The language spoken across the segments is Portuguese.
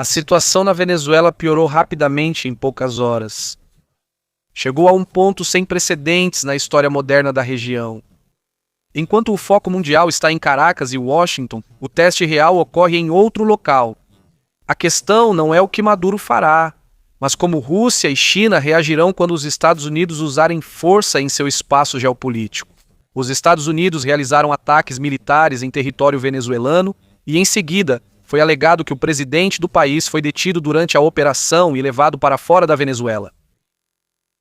A situação na Venezuela piorou rapidamente em poucas horas. Chegou a um ponto sem precedentes na história moderna da região. Enquanto o foco mundial está em Caracas e Washington, o teste real ocorre em outro local. A questão não é o que Maduro fará, mas como Rússia e China reagirão quando os Estados Unidos usarem força em seu espaço geopolítico. Os Estados Unidos realizaram ataques militares em território venezuelano e, em seguida, foi alegado que o presidente do país foi detido durante a operação e levado para fora da Venezuela.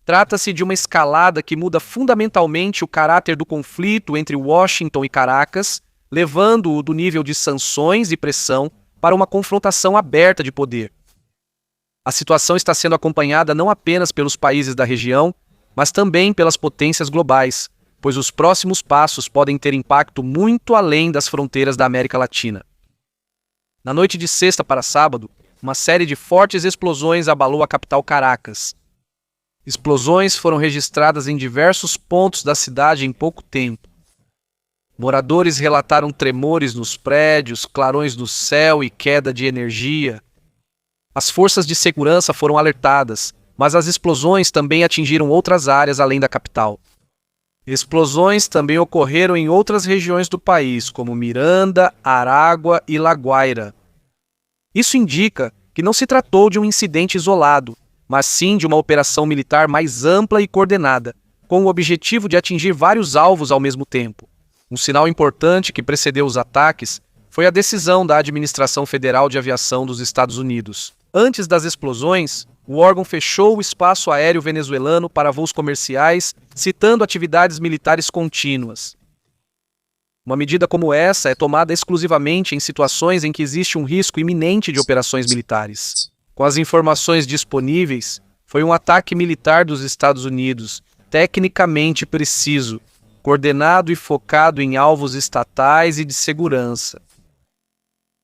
Trata-se de uma escalada que muda fundamentalmente o caráter do conflito entre Washington e Caracas, levando-o do nível de sanções e pressão para uma confrontação aberta de poder. A situação está sendo acompanhada não apenas pelos países da região, mas também pelas potências globais, pois os próximos passos podem ter impacto muito além das fronteiras da América Latina. Na noite de sexta para sábado, uma série de fortes explosões abalou a capital Caracas. Explosões foram registradas em diversos pontos da cidade em pouco tempo. Moradores relataram tremores nos prédios, clarões no céu e queda de energia. As forças de segurança foram alertadas, mas as explosões também atingiram outras áreas além da capital. Explosões também ocorreram em outras regiões do país, como Miranda, Aragua e La Guaira. Isso indica que não se tratou de um incidente isolado, mas sim de uma operação militar mais ampla e coordenada, com o objetivo de atingir vários alvos ao mesmo tempo. Um sinal importante que precedeu os ataques foi a decisão da Administração Federal de Aviação dos Estados Unidos. Antes das explosões, o órgão fechou o espaço aéreo venezuelano para voos comerciais, citando atividades militares contínuas. Uma medida como essa é tomada exclusivamente em situações em que existe um risco iminente de operações militares. Com as informações disponíveis, foi um ataque militar dos Estados Unidos, tecnicamente preciso, coordenado e focado em alvos estatais e de segurança.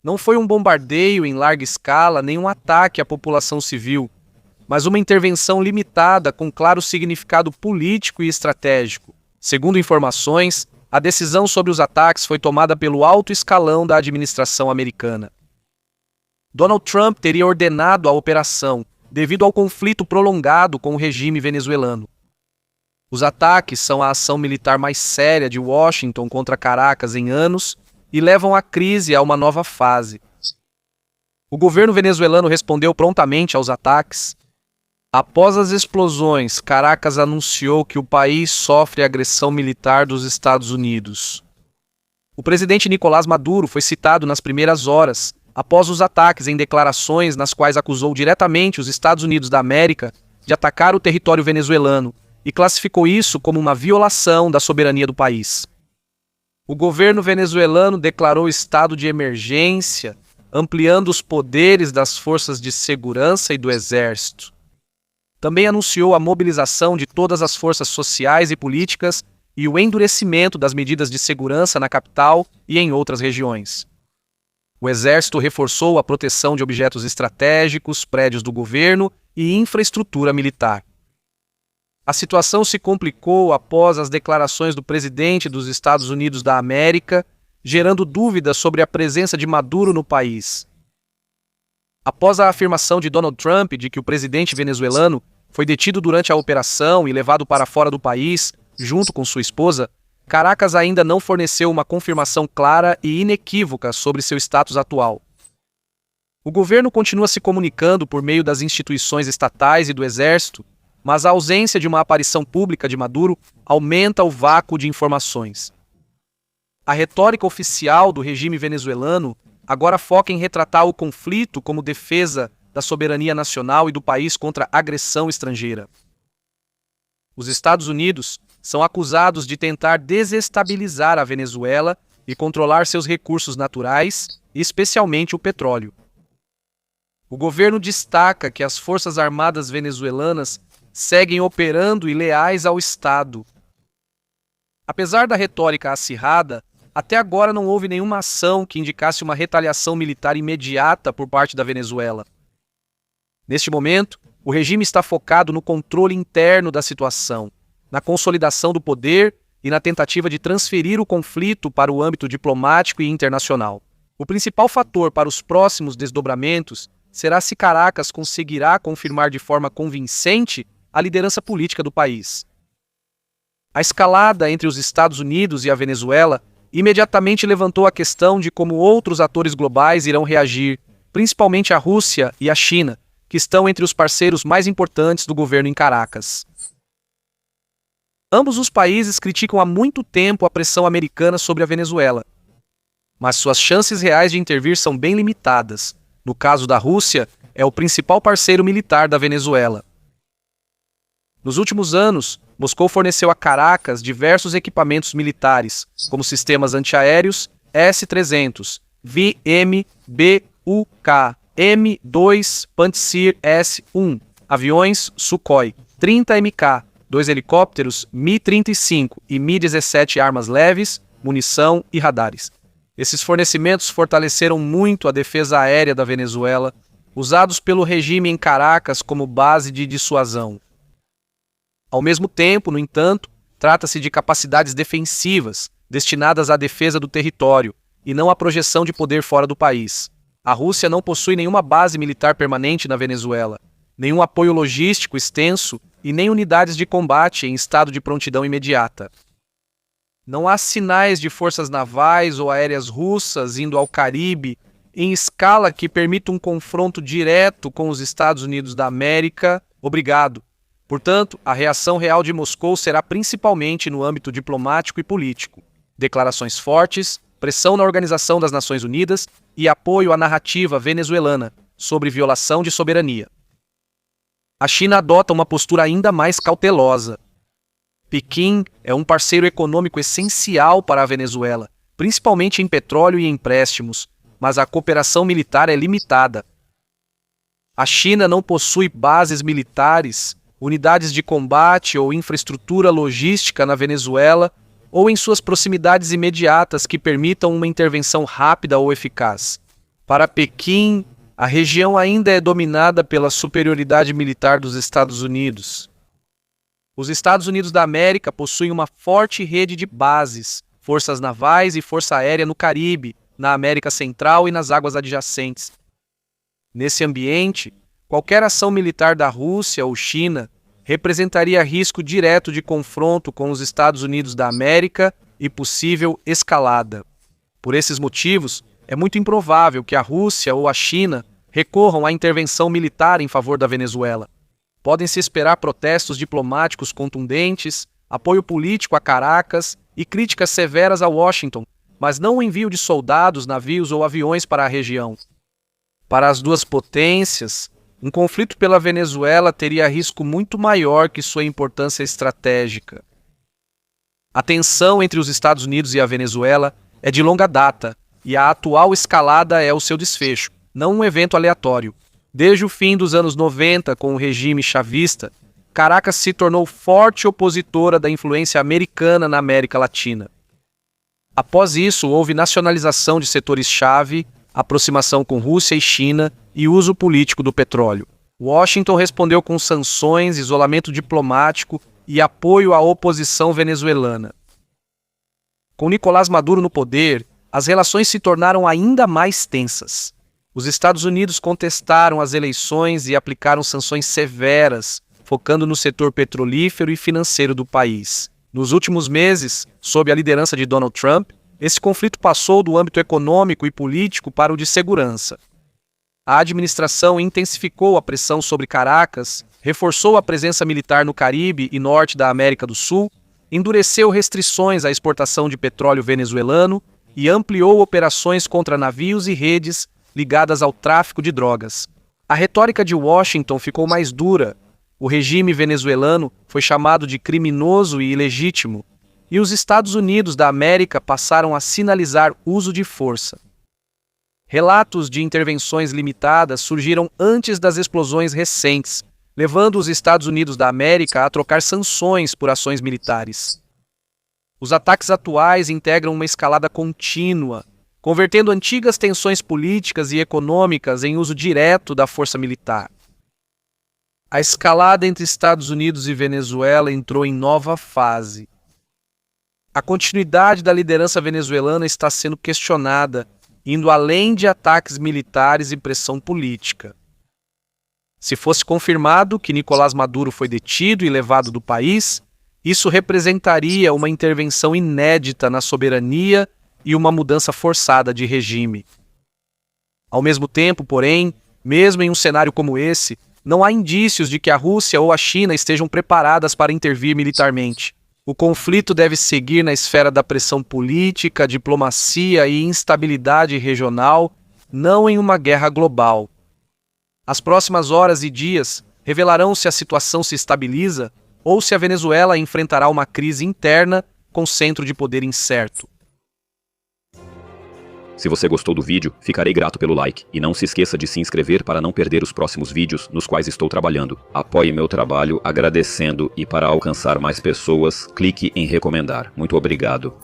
Não foi um bombardeio em larga escala nem um ataque à população civil, mas uma intervenção limitada com claro significado político e estratégico. Segundo informações, a decisão sobre os ataques foi tomada pelo alto escalão da administração americana. Donald Trump teria ordenado a operação, devido ao conflito prolongado com o regime venezuelano. Os ataques são a ação militar mais séria de Washington contra Caracas em anos e levam a crise a uma nova fase. O governo venezuelano respondeu prontamente aos ataques. Após as explosões, Caracas anunciou que o país sofre agressão militar dos Estados Unidos. O presidente Nicolás Maduro foi citado nas primeiras horas, após os ataques, em declarações nas quais acusou diretamente os Estados Unidos da América de atacar o território venezuelano e classificou isso como uma violação da soberania do país. O governo venezuelano declarou estado de emergência, ampliando os poderes das forças de segurança e do exército. Também anunciou a mobilização de todas as forças sociais e políticas e o endurecimento das medidas de segurança na capital e em outras regiões. O exército reforçou a proteção de objetos estratégicos, prédios do governo e infraestrutura militar. A situação se complicou após as declarações do presidente dos Estados Unidos da América, gerando dúvidas sobre a presença de Maduro no país. Após a afirmação de Donald Trump de que o presidente venezuelano foi detido durante a operação e levado para fora do país, junto com sua esposa, Caracas ainda não forneceu uma confirmação clara e inequívoca sobre seu status atual. O governo continua se comunicando por meio das instituições estatais e do exército, mas a ausência de uma aparição pública de Maduro aumenta o vácuo de informações. A retórica oficial do regime venezuelano agora foca em retratar o conflito como defesa da soberania nacional e do país contra agressão estrangeira. Os Estados Unidos são acusados de tentar desestabilizar a Venezuela e controlar seus recursos naturais, especialmente o petróleo. O governo destaca que as forças armadas venezuelanas seguem operando e leais ao Estado. Apesar da retórica acirrada, até agora não houve nenhuma ação que indicasse uma retaliação militar imediata por parte da Venezuela. Neste momento, o regime está focado no controle interno da situação, na consolidação do poder e na tentativa de transferir o conflito para o âmbito diplomático e internacional. O principal fator para os próximos desdobramentos será se Caracas conseguirá confirmar de forma convincente a liderança política do país. A escalada entre os Estados Unidos e a Venezuela imediatamente levantou a questão de como outros atores globais irão reagir, principalmente a Rússia e a China, que estão entre os parceiros mais importantes do governo em Caracas. Ambos os países criticam há muito tempo a pressão americana sobre a Venezuela, mas suas chances reais de intervir são bem limitadas. No caso da Rússia, é o principal parceiro militar da Venezuela. Nos últimos anos, Moscou forneceu a Caracas diversos equipamentos militares, como sistemas antiaéreos S-300, VMBUK, M2 Pantsir S-1, aviões Sukhoi, 30MK, 2 helicópteros Mi-35 e Mi-17 armas leves, munição e radares. Esses fornecimentos fortaleceram muito a defesa aérea da Venezuela, usados pelo regime em Caracas como base de dissuasão. Ao mesmo tempo, no entanto, trata-se de capacidades defensivas, destinadas à defesa do território, e não à projeção de poder fora do país. A Rússia não possui nenhuma base militar permanente na Venezuela, nenhum apoio logístico extenso e nem unidades de combate em estado de prontidão imediata. Não há sinais de forças navais ou aéreas russas indo ao Caribe em escala que permita um confronto direto com os Estados Unidos da América. Obrigado. Portanto, a reação real de Moscou será principalmente no âmbito diplomático e político. Declarações fortes, pressão na Organização das Nações Unidas e apoio à narrativa venezuelana sobre violação de soberania. A China adota uma postura ainda mais cautelosa. Pequim é um parceiro econômico essencial para a Venezuela, principalmente em petróleo e empréstimos, mas a cooperação militar é limitada. A China não possui bases militares, unidades de combate ou infraestrutura logística na Venezuela ou em suas proximidades imediatas que permitam uma intervenção rápida ou eficaz. Para Pequim, a região ainda é dominada pela superioridade militar dos Estados Unidos. Os Estados Unidos da América possuem uma forte rede de bases, forças navais e força aérea no Caribe, na América Central e nas águas adjacentes. Nesse ambiente, qualquer ação militar da Rússia ou China representaria risco direto de confronto com os Estados Unidos da América e possível escalada. Por esses motivos, é muito improvável que a Rússia ou a China recorram à intervenção militar em favor da Venezuela. Podem-se esperar protestos diplomáticos contundentes, apoio político a Caracas e críticas severas a Washington, mas não o envio de soldados, navios ou aviões para a região. Para as duas potências, um conflito pela Venezuela teria risco muito maior que sua importância estratégica. A tensão entre os Estados Unidos e a Venezuela é de longa data, e a atual escalada é o seu desfecho, não um evento aleatório. Desde o fim dos anos 90, com o regime chavista, Caracas se tornou forte opositora da influência americana na América Latina. Após isso, houve nacionalização de setores-chave, aproximação com Rússia e China e uso político do petróleo. Washington respondeu com sanções, isolamento diplomático e apoio à oposição venezuelana. Com Nicolás Maduro no poder, as relações se tornaram ainda mais tensas. Os Estados Unidos contestaram as eleições e aplicaram sanções severas, focando no setor petrolífero e financeiro do país. Nos últimos meses, sob a liderança de Donald Trump, esse conflito passou do âmbito econômico e político para o de segurança. A administração intensificou a pressão sobre Caracas, reforçou a presença militar no Caribe e norte da América do Sul, endureceu restrições à exportação de petróleo venezuelano e ampliou operações contra navios e redes ligadas ao tráfico de drogas. A retórica de Washington ficou mais dura. O regime venezuelano foi chamado de criminoso e ilegítimo, e os Estados Unidos da América passaram a sinalizar uso de força. Relatos de intervenções limitadas surgiram antes das explosões recentes, levando os Estados Unidos da América a trocar sanções por ações militares. Os ataques atuais integram uma escalada contínua, convertendo antigas tensões políticas e econômicas em uso direto da força militar. A escalada entre Estados Unidos e Venezuela entrou em nova fase. A continuidade da liderança venezuelana está sendo questionada, indo além de ataques militares e pressão política. Se fosse confirmado que Nicolás Maduro foi detido e levado do país, isso representaria uma intervenção inédita na soberania e uma mudança forçada de regime. Ao mesmo tempo, porém, mesmo em um cenário como esse, não há indícios de que a Rússia ou a China estejam preparadas para intervir militarmente. O conflito deve seguir na esfera da pressão política, diplomacia e instabilidade regional, não em uma guerra global. As próximas horas e dias revelarão se a situação se estabiliza ou se a Venezuela enfrentará uma crise interna com centro de poder incerto. Se você gostou do vídeo, ficarei grato pelo like e não se esqueça de se inscrever para não perder os próximos vídeos nos quais estou trabalhando. Apoie meu trabalho agradecendo e para alcançar mais pessoas, clique em recomendar. Muito obrigado.